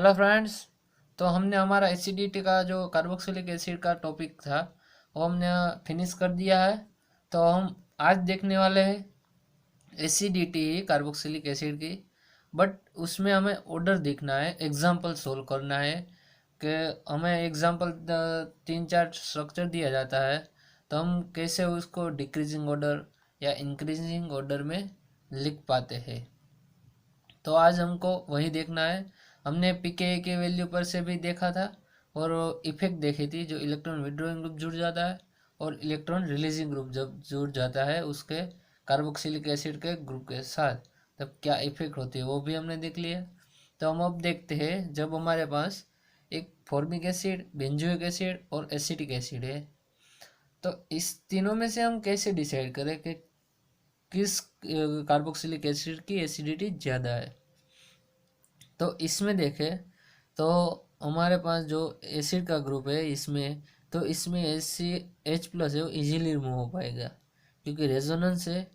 Hello friends. तो हमने हमारा एसिडिटी का जो कार्बोक्सिलिक एसिड का टॉपिक था वो हमने फिनिश कर दिया है। तो हम आज देखने वाले हैं एसिडिटी कार्बोक्सिलिक एसिड की। बट उसमें हमें ऑर्डर देखना है, एग्जाम्पल सोल्व करना है कि हमें एग्जाम्पल तीन चार स्ट्रक्चर दिया जाता है तो हम कैसे उसको डिक्रीजिंग ऑर्डर या इंक्रीजिंग ऑर्डर में लिख पाते हैं। तो आज हमको वही देखना है। हमने पीके के वैल्यू पर से भी देखा था और इफेक्ट देखी थी, जो इलेक्ट्रॉन विड्रॉइंग ग्रुप जुड़ जाता है और इलेक्ट्रॉन रिलीजिंग ग्रुप जब जुड़ जाता है उसके कार्बोक्सिलिक एसिड के ग्रुप के साथ, तब क्या इफेक्ट होती है वो भी हमने देख लिया। तो हम अब देखते हैं, जब हमारे पास एक फॉर्मिक एसिड, बेंजोइक एसिड और एसिटिक एसिड है, तो इस तीनों में से हम कैसे डिसाइड करें कि किस कार्बोक्सिलिक एसिड की एसिडिटी ज़्यादा है। तो इसमें देखें तो हमारे पास जो एसिड का ग्रुप है इसमें, तो इसमें H प्लस है वो इजीली रिमूव हो पाएगा क्योंकि रेजोनेंस है,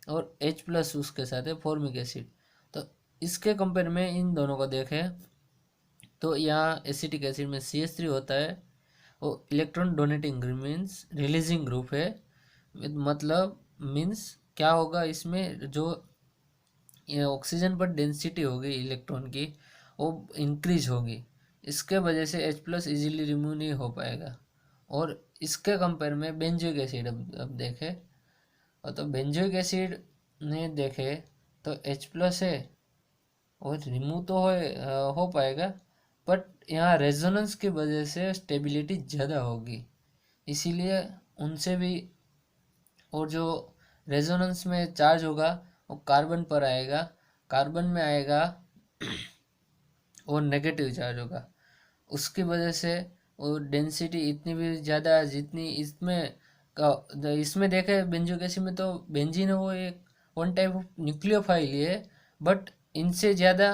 और H प्लस उसके साथ है फॉर्मिक एसिड। तो इसके कंपेयर में इन दोनों को देखें तो यहाँ एसिटिक एसिड में CH3 होता है, वो electron donating means releasing group है। मतलब मीन्स क्या होगा, इसमें जो ये ऑक्सीजन पर डेंसिटी होगी इलेक्ट्रॉन की वो इंक्रीज होगी, इसके वजह से H प्लस इजीली रिमूव नहीं हो पाएगा। और इसके कंपेयर में बेंजोइक एसिड अब देखें, और तो बेंजोइक एसिड ने देखे तो H प्लस है और रिमूव तो हो पाएगा, बट यहाँ रेजोनेंस की वजह से स्टेबिलिटी ज़्यादा होगी, इसीलिए उनसे भी। और जो रेजोनेंस में चार्ज होगा वो कार्बन पर आएगा, कार्बन में आएगा और नेगेटिव चार्ज होगा, उसकी वजह से वो डेंसिटी इतनी भी ज़्यादा जितनी इसमें देखे बेंजोइक एसिड में, तो बेंजीन है वो एक वन टाइप ऑफ न्यूक्लियोफाइल ही है, बट इनसे ज़्यादा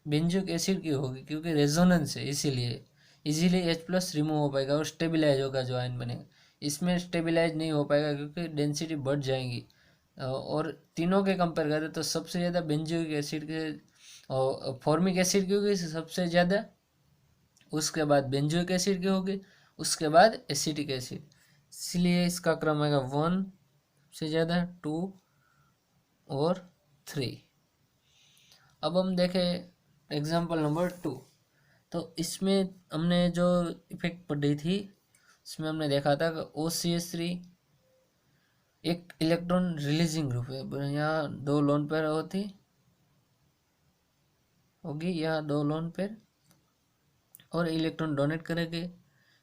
बेंजोइक एसिड की होगी क्योंकि रेजोनेंस है, इसीलिए इजीली H प्लस रिमूव हो पाएगा और स्टेबिलाईज होगा जो आयन बनेगा। इसमें स्टेबिलाईज नहीं हो पाएगा क्योंकि डेंसिटी बढ़ जाएंगी। और तीनों के कंपेयर करें तो सबसे ज़्यादा बेंजोइक एसिड के और फॉर्मिक एसिड की होगी सबसे ज़्यादा, उसके बाद बेंजोइक एसिड की होगी, उसके बाद एसिटिक एसिड। इसलिए इसका क्रम आएगा 1 से ज़्यादा, 2 और 3। अब हम देखें एग्जाम्पल नंबर 2। तो इसमें हमने जो इफेक्ट पढ़ी थी इसमें हमने देखा था कि OCH3 एक इलेक्ट्रॉन रिलीजिंग ग्रुप है। यहाँ दो लोन पेयर होगी, यहाँ दो लोन पेयर और इलेक्ट्रॉन डोनेट करेंगे।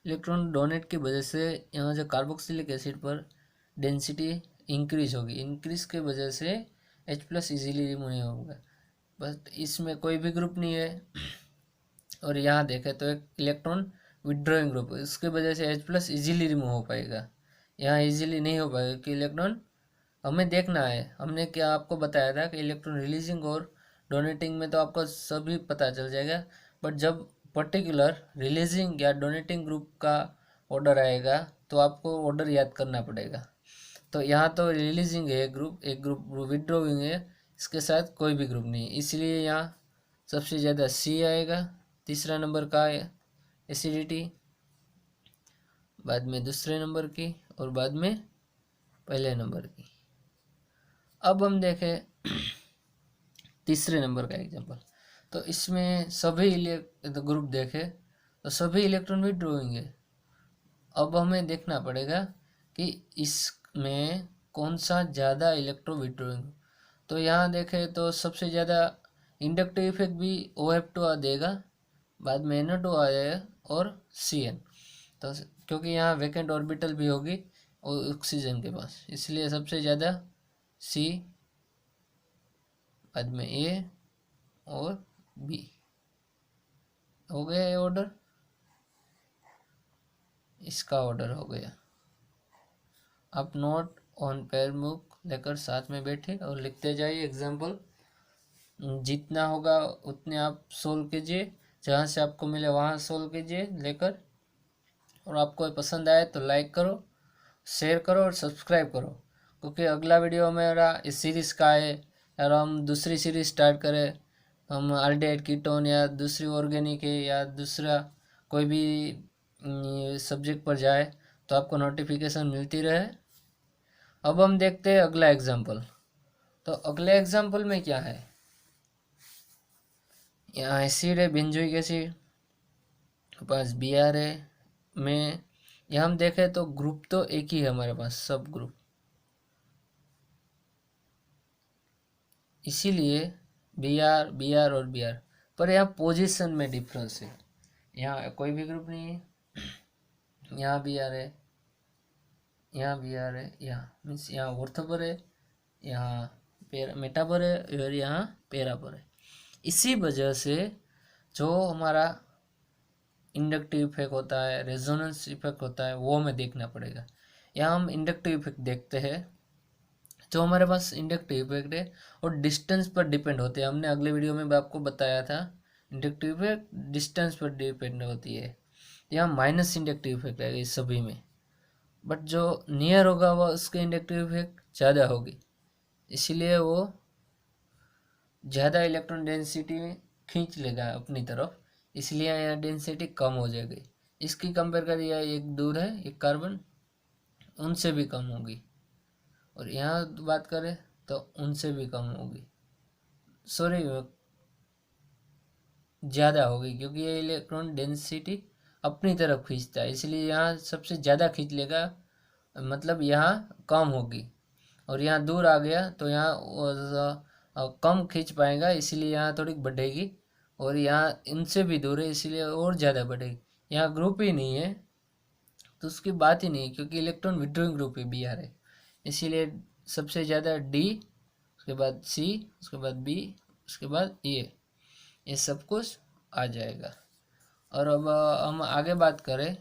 इलेक्ट्रॉन डोनेट की वजह से यहाँ जो कार्बोक्सिलिक एसिड पर डेंसिटी इंक्रीज होगी, इंक्रीज की वजह से H प्लस ईजीली रिमूव नहीं होगा, बस इसमें कोई भी ग्रुप नहीं है। और यहाँ देखें तो एक इलेक्ट्रॉन विड्रॉइंग ग्रुप, इसकी वजह से H प्लस ईजीली रिमूव हो पाएगा, यहाँ ईजीली नहीं हो पाएगा कि इलेक्ट्रॉन हमें देखना है। हमने क्या आपको बताया था कि इलेक्ट्रॉन रिलीजिंग और डोनेटिंग में तो आपको सभी पता चल जाएगा, बट जब पर्टिकुलर रिलीजिंग या डोनेटिंग ग्रुप का ऑर्डर आएगा तो आपको ऑर्डर याद करना पड़ेगा। तो यहाँ तो रिलीजिंग है ग्रुप, एक ग्रुप विड्रोइंग है, इसके साथ कोई भी ग्रुप नहीं, इसलिए यहाँ सबसे ज़्यादा C आएगा, तीसरा नंबर का एसिडिटी, बाद में दूसरे नंबर की और बाद में पहले नंबर की। अब हम देखें तीसरे नंबर का एग्जांपल। तो इसमें सभी तो ग्रुप देखें तो सभी इलेक्ट्रॉन विड्रॉइंग है। अब हमें देखना पड़ेगा कि इसमें कौन सा ज़्यादा इलेक्ट्रॉन विड्रॉइंग। तो यहाँ देखें तो सबसे ज़्यादा इंडक्टिव इफेक्ट भी OH2 देगा, बाद में NO2 आएगा और CN। तो क्योंकि यहाँ वैकेंट ऑर्बिटल भी होगी और ऑक्सीजन के पास, इसलिए सबसे ज़्यादा C, बाद में A और B। हो गया ये ऑर्डर, इसका ऑर्डर हो गया। आप नोट ऑन पेयर बुक लेकर साथ में बैठे और लिखते जाइए एग्जाम्पल, जितना होगा उतने आप सोल्व कीजिए, जहाँ से आपको मिले वहाँ सोल्व कीजिए लेकर। और आपको पसंद आए तो लाइक करो, शेयर करो और सब्सक्राइब करो, क्योंकि अगला वीडियो मेरा इस सीरीज़ का है, और हम दूसरी सीरीज़ स्टार्ट करें हम अल्डिहाइड कीटोन या दूसरी ऑर्गेनिक है या दूसरा कोई भी सब्जेक्ट पर जाए तो आपको नोटिफिकेशन मिलती रहे। अब हम देखते हैं अगला एग्जाम्पल। तो अगले एग्जाम्पल में क्या है, यहाँ एसिड है बेंजोइक एसिड, पास बी आर है। में यहाँ हम देखें तो ग्रुप तो एक ही है हमारे पास, सब ग्रुप, इसीलिए बी आर और बी आर, पर यहाँ पोजीशन में डिफरेंस है। यहाँ कोई भी ग्रुप नहीं है, यहाँ बी आर है, यहाँ बी आर है, यहाँ मीन्स यहाँ ऑर्थो पर है, यहाँ मेटा पर है और यहाँ पैरा पर है। इसी वजह से जो हमारा इंडक्टिव इफेक्ट होता है, रेजोनेंस इफेक्ट होता है, वो हमें देखना पड़ेगा। यहाँ हम इंडक्टिव इफेक्ट देखते हैं। जो हमारे पास इंडक्टिव इफेक्ट है और डिस्टेंस पर डिपेंड होते हैं। हमने अगले वीडियो में भी आपको बताया था इंडक्टिव इफेक्ट डिस्टेंस पर डिपेंड होती है। यहाँ माइनस इंडक्टिव इफेक्ट है इस सभी में, बट जो नियर होगा वो उसके इंडक्टिव इफेक्ट ज़्यादा होगी, इसीलिए वो ज़्यादा इलेक्ट्रॉन डेंसिटी खींच लेगा अपनी तरफ, इसलिए यहाँ डेंसिटी कम हो जाएगी। इसकी कंपेयर करिए, एक दूर है एक कार्बन, उनसे भी कम होगी, और यहाँ बात करें तो उनसे भी कम होगी, सॉरी ज़्यादा होगी, क्योंकि ये इलेक्ट्रॉन डेंसिटी अपनी तरफ खींचता है, इसलिए यहाँ सबसे ज़्यादा खींच लेगा, मतलब यहाँ कम होगी। और यहाँ दूर आ गया तो यहाँ कम खींच पाएगा, इसीलिए यहाँ थोड़ी बढ़ेगी, और यहाँ इनसे भी दूर है इसलिए और ज़्यादा बढ़ेगी। यहाँ ग्रुप ही नहीं है तो उसकी बात ही नहीं है, क्योंकि इलेक्ट्रॉन विड्रॉइंग ग्रुप है बी आर है, इसीलिए सबसे ज़्यादा डी, उसके बाद सी, उसके बाद बी, उसके बाद ये सब कुछ आ जाएगा। और अब हम आगे बात करें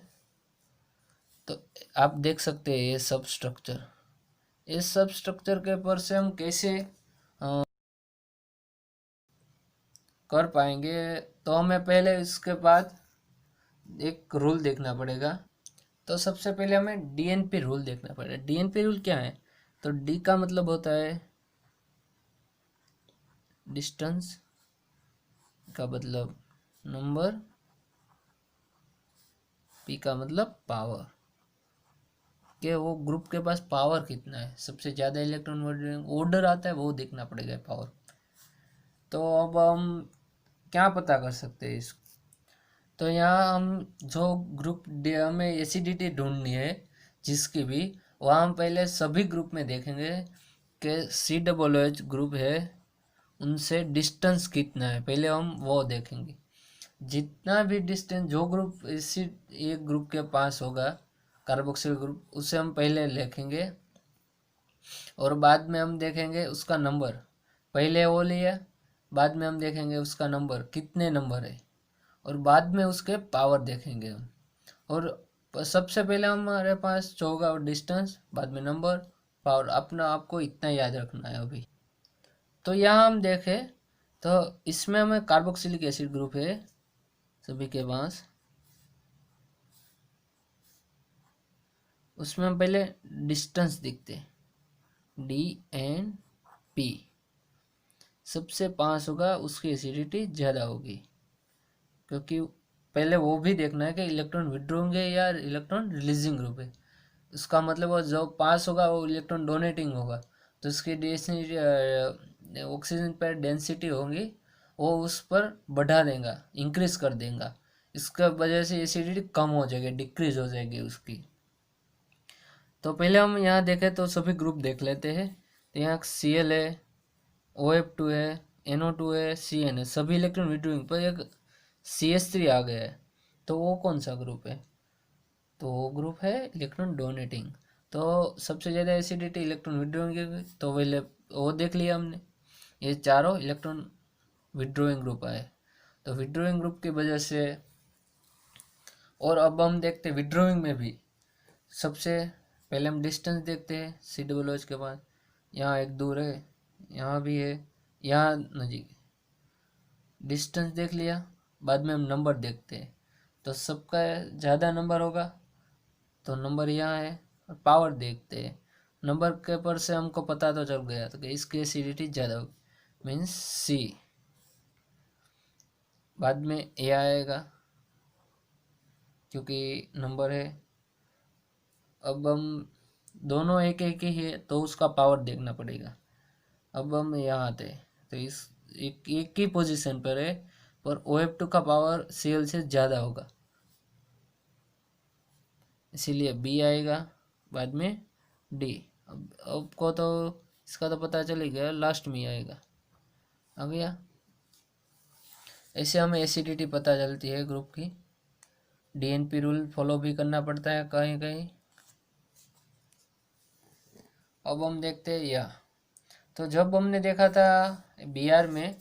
तो आप देख सकते हैं ये सब स्ट्रक्चर, इस सब स्ट्रक्चर के ऊपर से हम कैसे कर पाएंगे। तो हमें पहले इसके बाद एक रूल देखना पड़ेगा। तो सबसे पहले हमें डीएनपी रूल देखना पड़ेगा। डीएनपी रूल क्या है, तो डी का मतलब होता है डिस्टेंस, का मतलब नंबर, पी का मतलब पावर, कि वो ग्रुप के पास पावर कितना है, सबसे ज़्यादा इलेक्ट्रॉन ऑर्डर आता है वो देखना पड़ेगा पावर। तो अब हम क्या पता कर सकते हैं इसको, तो यहाँ हम जो ग्रुप हमें एसिडिटी ढूंढनी है जिसकी भी, वहाँ हम पहले सभी ग्रुप में देखेंगे कि COOH ग्रुप है उनसे डिस्टेंस कितना है, पहले हम वो देखेंगे। जितना भी डिस्टेंस जो ग्रुप इसी एक ग्रुप के पास होगा कार्बोक्सिल ग्रुप, उसे हम पहले लिखेंगे और बाद में हम देखेंगे उसका नंबर, पहले वो लिया, बाद में हम देखेंगे उसका नंबर कितने नंबर है, और बाद में उसके पावर देखेंगे हम। और सबसे पहले हमारे पास जो होगा वो डिस्टेंस, बाद में नंबर, पावर, अपना आपको इतना याद रखना है अभी। तो यहाँ हम देखें तो इसमें हमें कार्बोक्सिलिक एसिड ग्रुप है सभी के पास, उसमें हम पहले डिस्टेंस देखते हैं, DNP सबसे पास होगा उसकी एसिडिटी ज़्यादा होगी, क्योंकि पहले वो भी देखना है कि इलेक्ट्रॉन विड्रॉइंग है या इलेक्ट्रॉन रिलीजिंग ग्रुप है। उसका मतलब वो जो पास होगा वो इलेक्ट्रॉन डोनेटिंग होगा, तो उसकी ऑक्सीजन पर डेंसिटी होगी वो उस पर बढ़ा देगा, इंक्रीज कर देगा, इसका वजह से एसिडिटी कम हो जाएगी, डिक्रीज हो जाएगी उसकी। तो पहले हम यहाँ देखें तो सभी ग्रुप देख लेते हैं। तो यहाँ Cl है, OF2 है, NO2 है, Cn है, सभी इलेक्ट्रॉन विड्रॉइंग, पर एक CH3 आ गया है, तो वो कौन सा ग्रुप है, तो वो ग्रुप है इलेक्ट्रॉन डोनेटिंग। तो सबसे ज़्यादा एसिडिटी इलेक्ट्रॉन विड्रॉइंग, तो वो देख लिया हमने, ये चारों इलेक्ट्रॉन विड्रॉइंग ग्रुप आए, तो विड्रॉइंग ग्रुप की वजह से। और अब हम देखते हैं विड्रॉइंग में भी सबसे पहले हम डिस्टेंस देखते हैं COOH के बाद, यहाँ एक दूर है, यहाँ भी है, यहाँ नज़दीक, डिस्टेंस देख लिया, बाद में हम नंबर देखते हैं, तो सबका ज़्यादा नंबर होगा तो नंबर यहाँ है, और पावर देखते हैं, नंबर के पर से हमको पता तो चल गया तो कि इसकी एसिडिटी ज़्यादा होगी, मीन्स C। बाद में ए आएगा क्योंकि नंबर है। अब हम दोनों एक एक ही है तो उसका पावर देखना पड़ेगा। अब हम यहाँ आते हैं तो इस एक ही पोजीशन पर है, पर OF2 का पावर Cl से ज़्यादा होगा, इसीलिए बी आएगा, बाद में डी। अब को तो इसका तो पता चल ही गया, लास्ट में आएगा। आ गया। ऐसे हमें एसिडिटी पता चलती है ग्रुप की। DNP रूल फॉलो भी करना पड़ता है कहीं कहीं। अब हम देखते हैं यह, तो जब हमने देखा था Br में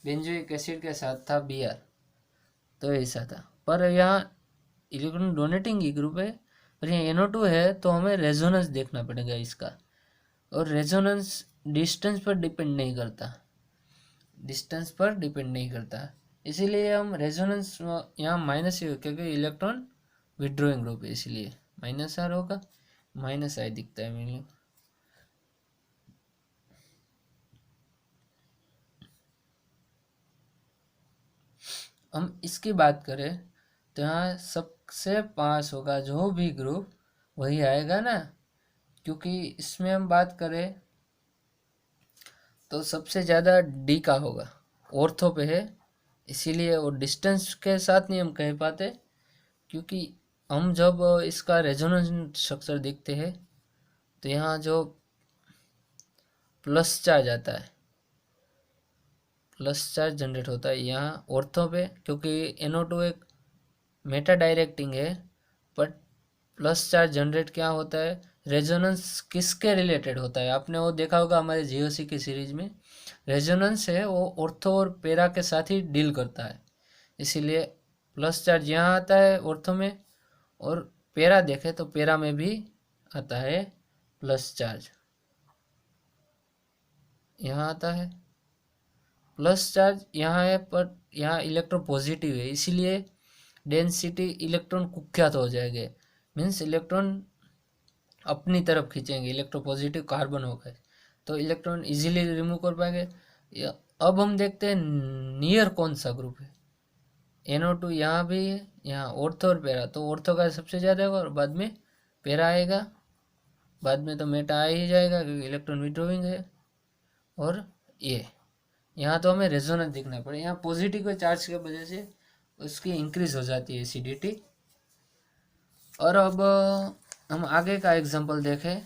बेंजोइक एसिड के साथ था Br, तो ऐसा था। पर यहाँ इलेक्ट्रॉन डोनेटिंग ही ग्रुप है, और यहाँ NO2 है, तो हमें रेजोनेंस देखना पड़ेगा इसका। और रेजोनेंस डिस्टेंस पर डिपेंड नहीं करता, डिस्टेंस पर डिपेंड नहीं करता, इसीलिए हम रेजोनेंस यहाँ माइनस ही, क्योंकि इलेक्ट्रॉन विड्रॉइंग ग्रुप है, इसलिए -R होगा। -I दिखता है मेरे। हम इसकी बात करें तो यहाँ सबसे पास होगा जो भी ग्रुप वही आएगा ना, क्योंकि इसमें हम बात करें तो सबसे ज़्यादा डी का होगा, ऑर्थो पे है, इसीलिए वो डिस्टेंस के साथ नहीं हम कह पाते, क्योंकि हम जब इसका रेजोनेंस स्ट्रक्चर देखते हैं तो यहाँ जो प्लस चार्ज आता है, प्लस चार्ज जनरेट होता है यहाँ ऑर्थो पे, क्योंकि NO2 एक मेटा डायरेक्टिंग है, बट प्लस चार्ज जनरेट क्या होता है, रेजोनेंस किसके रिलेटेड होता है, आपने वो देखा होगा हमारे GOC की सीरीज में। रेजोनेंस है वो ऑर्थो और पेरा के साथ ही डील करता है, इसीलिए प्लस चार्ज यहाँ आता है ऑर्थो में, और पेरा देखे तो पेरा में भी आता है प्लस चार्ज, यहाँ आता है प्लस चार्ज यहाँ है, पर यहाँ इलेक्ट्रॉन पॉजिटिव है, इसीलिए डेंसिटी इलेक्ट्रॉन कुख्यात हो जाएंगे, मीन्स इलेक्ट्रॉन अपनी तरफ खींचेंगे, इलेक्ट्रोपॉजिटिव कार्बन हो गए तो इलेक्ट्रॉन इजीली रिमूव कर पाएंगे। अब हम देखते हैं नियर कौन सा ग्रुप है। NO2 यहाँ भी है, यहाँ ऑर्थो और पेरा, तो ऑर्थो का सबसे ज़्यादा होगा और बाद में पेरा आएगा, बाद में तो मेटा आ ही जाएगा क्योंकि इलेक्ट्रॉन विड्रॉइंग है। और ये यहाँ तो हमें रेजोनेंस देखना पड़े, यहाँ पॉजिटिव चार्ज की वजह से उसकी इंक्रीज हो जाती है एसिडिटी। और अब हम आगे का एग्जांपल देखें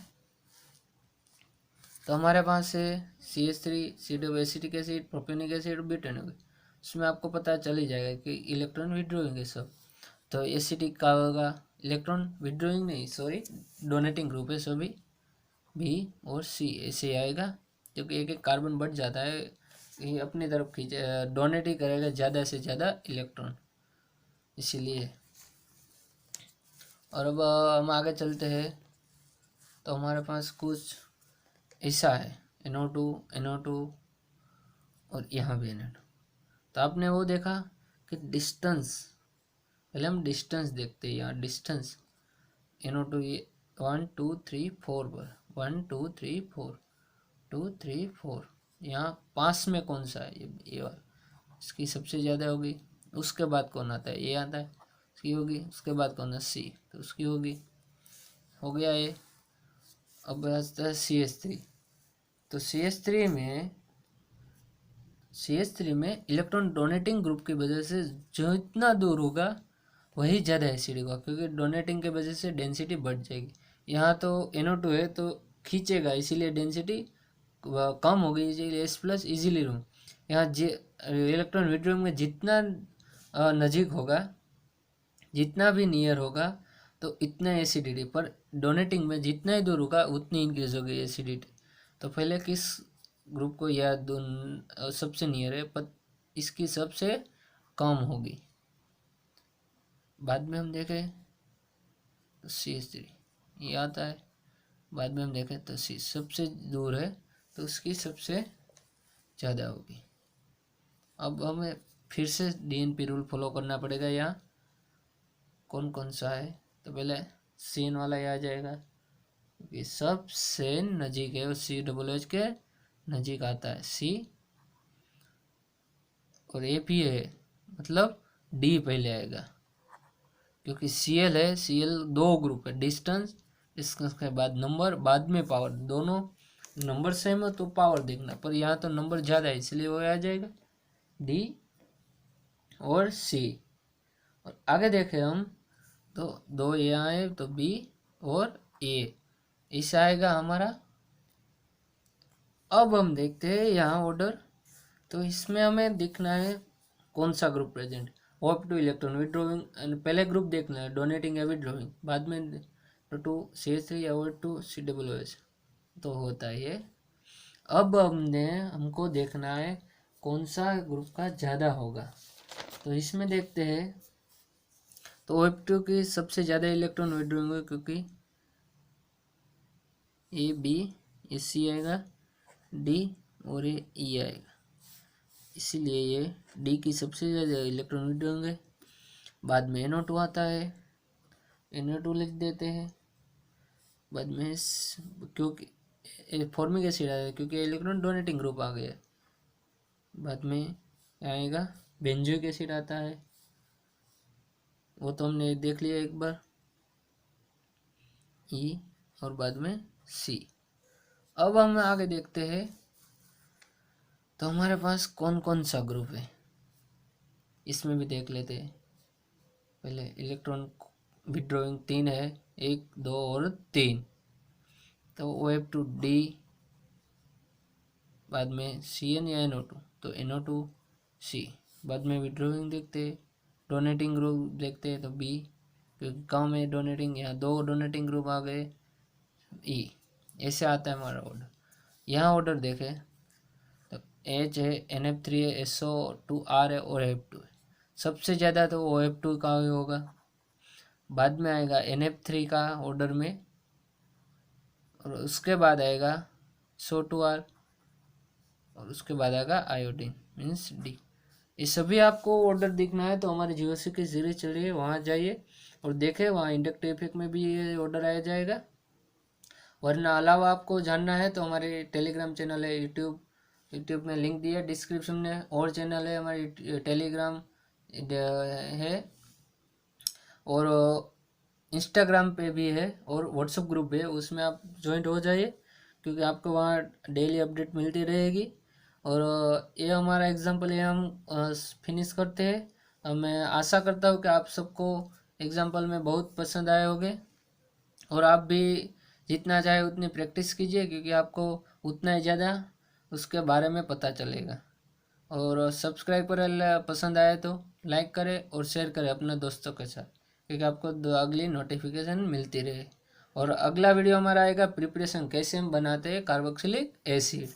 तो हमारे पास है CH3 C acetic acid, propanoic acid, butanol. उसमें आपको पता चल ही जाएगा कि इलेक्ट्रॉन विड्रॉइंग है सब, तो एसिटिक का होगा इलेक्ट्रॉन विड्रॉइंग नहीं, सॉरी डोनेटिंग ग्रुप है सभी, B और C ऐसे आएगा, क्योंकि एक एक कार्बन बढ़ जाता है, ये अपनी तरफ खींचे डोनेट ही करेगा ज़्यादा से ज़्यादा इलेक्ट्रॉन, इसीलिए। और अब हम आगे चलते हैं तो हमारे पास कुछ ऐसा है NO2 और यहाँ भी NO2। तो आपने वो देखा कि डिस्टेंस, पहले हम डिस्टेंस देखते हैं, यहाँ डिस्टेंस NO2 ये 1 2 3 4 पर 1 2 3 4 2 3 4, यहाँ पास में कौन सा है, ये वाला, इसकी सबसे ज़्यादा होगी। उसके बाद कौन आता है, ये आता है, उसकी होगी। उसके बाद कौन है, C, तो उसकी होगी, हो गया ये। अब आता है CH3, तो CH3 में इलेक्ट्रॉन डोनेटिंग ग्रुप की वजह से जो इतना दूर होगा वही ज़्यादा एसिड होगा, क्योंकि डोनेटिंग की वजह से डेंसिटी बढ़ जाएगी। यहाँ तो NO2 है तो खींचेगा, इसीलिए डेंसिटी कम हो गई, इसीलिए S+ इजीली रूम। यहाँ इलेक्ट्रॉन विड्रॉइंग में जितना नज़दीक होगा, जितना भी नियर होगा तो इतना एसिडिटी, पर डोनेटिंग में जितना ही दूर होगा उतनी इंक्रीज होगी एसिडिटी। तो पहले किस ग्रुप को याद, सबसे नियर है पर इसकी सबसे कम होगी, बाद में हम देखें तो CH3 ये आता है, बाद में हम देखें तो C सबसे दूर है तो उसकी सबसे ज़्यादा होगी। अब हमें फिर से DNP रूल फॉलो करना पड़ेगा, यहाँ कौन कौन सा है, तो पहले CN वाला ये आ जाएगा क्योंकि सबसे नज़दीक है, COOH के नज़दीक आता है C, और AP है मतलब डी पहले आएगा, क्योंकि Cl है, Cl दो ग्रुप है, डिस्टेंस इसके बाद नंबर बाद में पावर, दोनों नंबर सेम हो तो पावर देखना, पर यहाँ तो नंबर ज़्यादा है इसलिए वो आ जाएगा डी और सी। और आगे देखें हम तो दो ए आए तो बी और ए, इसे आएगा हमारा। अब हम देखते हैं यहाँ ऑर्डर, तो इसमें हमें देखना है कौन सा group present, OH2 electron withdrawing, पहले ग्रुप देखना है डोनेटिंग या विड्रॉइंग, बाद में टू CH3 या OH2 COOH तो होता है ये। अब हमको देखना है कौन सा ग्रुप का ज़्यादा होगा, तो इसमें देखते हैं तो OH2 की सबसे ज़्यादा इलेक्ट्रॉन विड्रॉइंग होगा, क्योंकि ए बी ए सी आएगा, डी और ये ई आएगा, इसीलिए ये डी की सबसे ज़्यादा इलेक्ट्रॉन विड्रॉइंग है। बाद में NO2 आता है, NO2 लिख देते हैं, बाद में क्योंकि फॉर्मिक एसिड आया क्योंकि इलेक्ट्रॉन डोनेटिंग ग्रुप आ गया। बाद में आएगा बेंजोइक एसिड आता है, वो तो हमने देख लिया एक बार, ई और बाद में सी। अब हम आगे देखते हैं तो हमारे पास कौन कौन सा ग्रुप है, इसमें भी देख लेते हैं। पहले इलेक्ट्रॉन विड्रॉइंग 3 है, 1 2 और 3, तो OH2D, बाद में Cn या NO2 तो NO2C, बाद में विड्रॉइंग देखते हैं, डोनेटिंग ग्रुप देखते हैं तो B, क्योंकि गाँव में डोनेटिंग, यहाँ 2 डोनेटिंग ग्रुप आ गए, E, ऐसे आता है हमारा ऑर्डर। यहाँ ऑर्डर देखें तो H है, NF3 है, SO2R है और OF2 है, सबसे ज़्यादा तो OF2 का ही होगा, बाद में आएगा NF3 का ऑर्डर में, और उसके बाद आएगा SO2R, और उसके बाद आएगा आयोडीन मीन्स डी। ये सभी आपको ऑर्डर देखना है तो हमारे GOC की सीरीज चल रही है, वहाँ जाइए और देखें, वहाँ इंडक्टिव इफेक्ट में भी ये ऑर्डर आया जाएगा। वरना अलावा आपको जानना है तो हमारे टेलीग्राम चैनल है, यूट्यूब में लिंक दिया डिस्क्रिप्शन में, और चैनल है हमारी टेलीग्राम है, और इंस्टाग्राम पे भी है, और व्हाट्सएप ग्रुप है, उसमें आप ज्वाइंट हो जाइए, क्योंकि आपको वहाँ डेली अपडेट मिलती रहेगी। और ये हमारा एग्जाम्पल ये हम फिनिश करते हैं। मैं आशा करता हूँ कि आप सबको एग्जाम्पल में बहुत पसंद आए होंगे, और आप भी जितना चाहे उतनी प्रैक्टिस कीजिए, क्योंकि आपको उतना ही ज़्यादा उसके बारे में पता चलेगा। और सब्सक्राइब करें, पसंद आए तो लाइक करें और शेयर करें अपने दोस्तों के साथ, क्योंकि आपको अगली नोटिफिकेशन मिलती रहे। और अगला वीडियो हमारा आएगा प्रिपरेशन कैसे हम बनाते हैं कार्बोक्सिलिक एसिड।